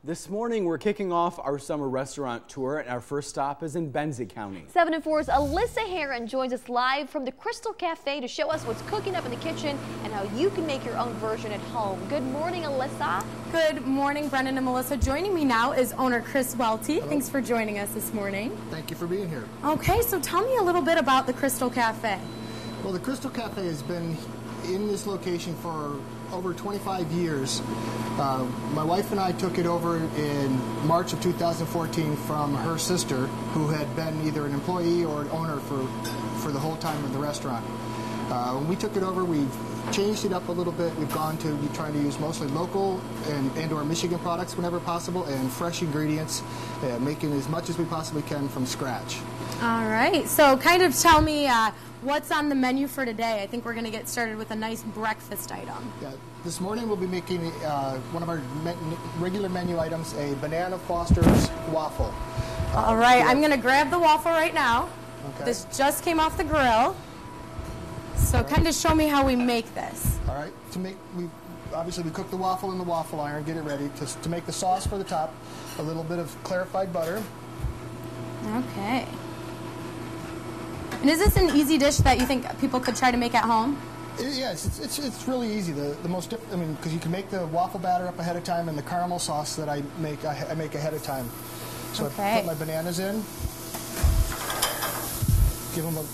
This morning, we're kicking off our summer restaurant tour, and our first stop is in Benzie County. 7 and 4's Alyssa Heron joins us live from the Crystal Cafe to show us what's cooking up in the kitchen and how you can make your own version at home. Good morning, Alyssa. Good morning, Brendan and Melissa. Joining me now is owner Chris Welty. Hello. Thanks for joining us this morning. Thank you for being here. Okay, so tell me a little bit about the Crystal Cafe. Well, the Crystal Cafe has been in this location for over 25 years. My wife and I took it over in March of 2014 from her sister, who had been either an employee or an owner for the whole time of the restaurant. When we took it over, we've changed it up a little bit. We've gone to trying to use mostly local and or Michigan products whenever possible, and fresh ingredients, making as much as we possibly can from scratch. All right, so kind of tell me what's on the menu for today. I think we're going to get started with a nice breakfast item. Yeah, this morning we'll be making one of our regular menu items, a Banana Foster's waffle. All right, I'm going to grab the waffle right now. Okay. This just came off the grill. So kind of show me how we make this. All right, obviously we cook the waffle in the waffle iron, get it ready. To make the sauce for the top, a little bit of clarified butter. Okay. And is this an easy dish that you think people could try to make at home? Yes, it's really easy. Because you can make the waffle batter up ahead of time, and the caramel sauce that I make ahead of time. So okay. I put my bananas in, give them a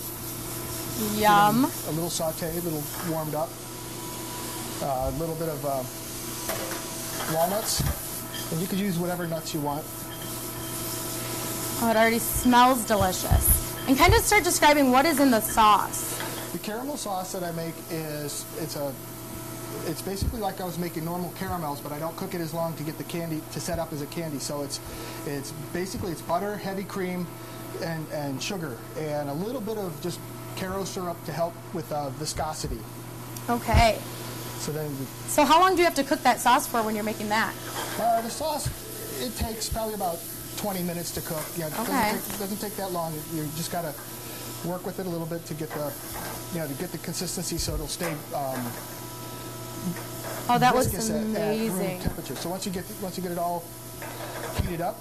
little saute, a little warmed up, a little bit of walnuts, and you could use whatever nuts you want. Oh, it already smells delicious. And kind of start describing what is in the sauce. The caramel sauce that I make is, it's basically like I was making normal caramels, but I don't cook it as long to get the candy to set up as a candy. So it's basically butter, heavy cream, and sugar, and a little bit of just caro syrup to help with viscosity. Okay. So how long do you have to cook that sauce for when you're making that? The sauce, it takes probably about 20 minutes to cook. Yeah, it doesn't take that long. You just got to work with it a little bit to get the consistency so it'll stay. Oh, that was amazing. At room temperature. So once you get it all heated up,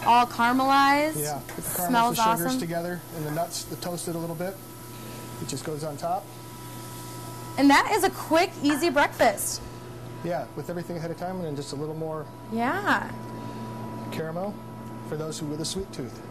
all caramelized. Yeah, put the caramels smells and sugars awesome. together, and the nuts, toasted a little bit. It just goes on top. And that is a quick, easy breakfast. Yeah, with everything ahead of time, and then just a little more. Yeah. Caramel for those with a sweet tooth.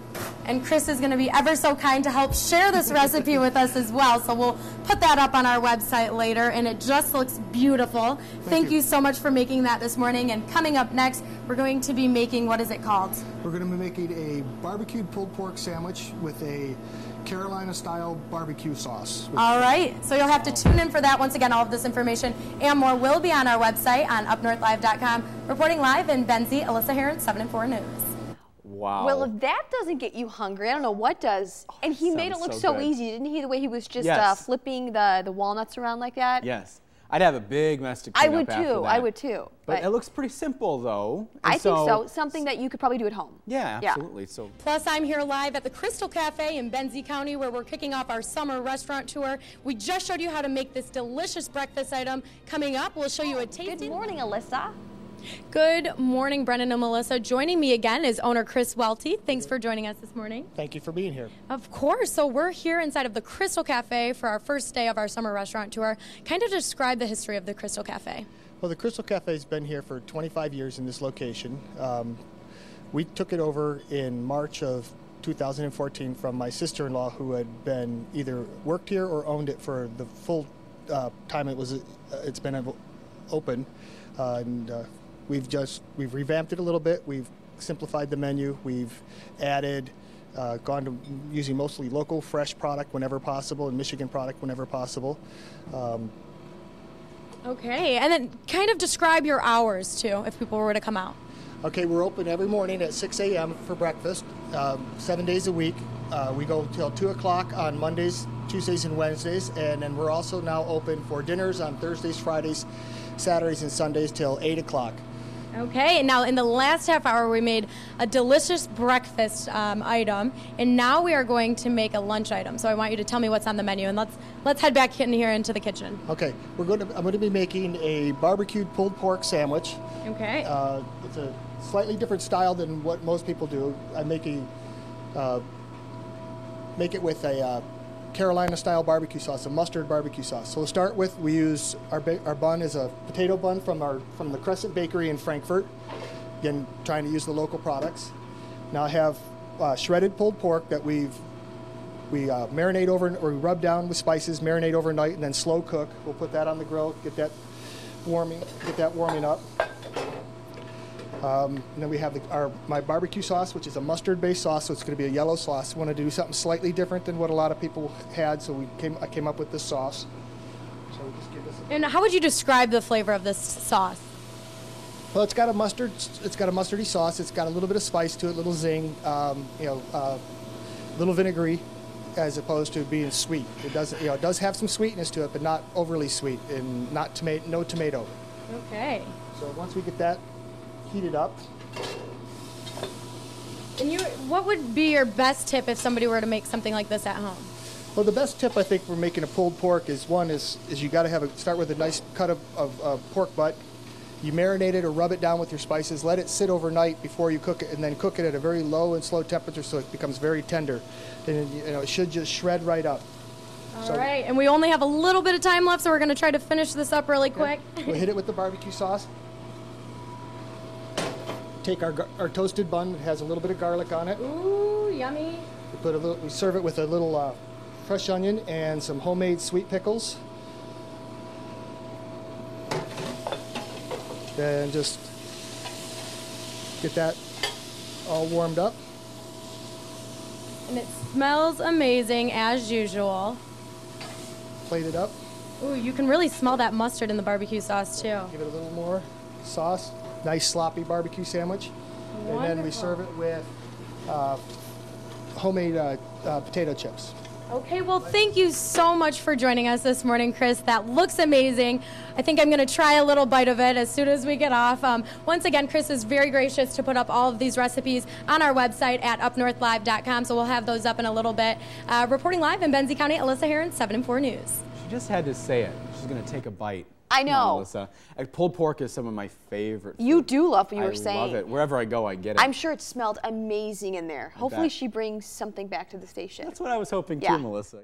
And Chris is going to be ever so kind to help share this recipe with us as well. So we'll put that up on our website later, and it just looks beautiful. Thank you so much for making that this morning. And coming up next, we're going to be making, what is it called? We're going to be making a barbecued pulled pork sandwich with a Carolina-style barbecue sauce. All right, so you'll have to tune in for that. Once again, all of this information and more will be on our website on UpNorthLive.com. Reporting live in Benzie, Alyssa Heron, 7 and 4 News. Wow. Well, if that doesn't get you hungry, I don't know what does. Oh, and he made it look so easy, didn't he? The way he was just flipping the walnuts around like that. Yes. I'd have a big mess to clean up after that. I would too. But it looks pretty simple, though. I think so. Something that you could probably do at home. Yeah, absolutely. So. Plus, I'm here live at the Crystal Cafe in Benzie County, where we're kicking off our summer restaurant tour. We just showed you how to make this delicious breakfast item. Coming up, we'll show you a tasting. Good morning, Alyssa. Good morning, Brendan and Melissa. Joining me again is owner Chris Welty. Thanks for joining us this morning. Thank you for being here. Of course. So we're here inside of the Crystal Cafe for our first day of our summer restaurant tour. Kind of describe the history of the Crystal Cafe. Well, the Crystal Cafe has been here for 25 years in this location. We took it over in March of 2014 from my sister-in-law, who had been either worked here or owned it for the full time it's been open. We've revamped it a little bit. We've simplified the menu. We've added, gone to using mostly local, fresh product whenever possible, and Michigan product whenever possible. Okay, and then kind of describe your hours too, if people were to come out. Okay, we're open every morning at 6 a.m. for breakfast, 7 days a week. We go till 2 o'clock on Mondays, Tuesdays, and Wednesdays, and then we're also now open for dinners on Thursdays, Fridays, Saturdays, and Sundays till 8 o'clock. Okay, and now in the last half hour we made a delicious breakfast item, and now we are going to make a lunch item. So I want you to tell me what's on the menu, and let's head back in here into the kitchen. Okay, I'm going to be making a barbecued pulled pork sandwich. Okay. It's a slightly different style than what most people do. I make it with a Carolina-style barbecue sauce, a mustard barbecue sauce. So we'll start with, we use our bun is a potato bun from the Crescent Bakery in Frankfurt. Again, trying to use the local products. Now I have shredded pulled pork that we marinate over, or we rub down with spices, marinate overnight, and then slow cook. We'll put that on the grill, get that warming up. And then we have my barbecue sauce, which is a mustard-based sauce, so it's going to be a yellow sauce. We wanted to do something slightly different than what a lot of people had, so I came up with this sauce. So we just give this And how would you describe the flavor of this sauce? Well, it's got a mustardy sauce. It's got a little bit of spice to it, a little zing, little vinegary, as opposed to being sweet. It does have some sweetness to it, but not overly sweet, and no tomato. Okay. So once we get that heated up. And what would be your best tip if somebody were to make something like this at home? Well, the best tip I think for making a pulled pork is you got to start with a nice cut of pork butt. You marinate it or rub it down with your spices. Let it sit overnight before you cook it, and then cook it at a very low and slow temperature so it becomes very tender. And it should just shred right up. All right, and we only have a little bit of time left, so we're going to try to finish this up really quick. We'll hit it with the barbecue sauce. Take our toasted bun that has a little bit of garlic on it. Ooh, yummy. We serve it with a little fresh onion and some homemade sweet pickles. Then just get that all warmed up. And it smells amazing as usual. Plate it up. Ooh, you can really smell that mustard in the barbecue sauce too. Give it a little more sauce. Nice sloppy barbecue sandwich. Wonderful. And then we serve it with homemade potato chips. Okay, well, thank you so much for joining us this morning, Chris. That looks amazing. I think I'm going to try a little bite of it as soon as we get off. Once again, Chris is very gracious to put up all of these recipes on our website at UpNorthLive.com, so we'll have those up in a little bit. Reporting live in Benzie County, Alyssa Heron, 7 and 4 News. She just had to say it. She's going to take a bite. I know. Alyssa. Pulled pork is some of my favorite food. You do love what you were saying. I love it. Wherever I go, I get it. I'm sure it smelled amazing in there. Hopefully she brings something back to the station. That's what I was hoping too, Yeah. Melissa.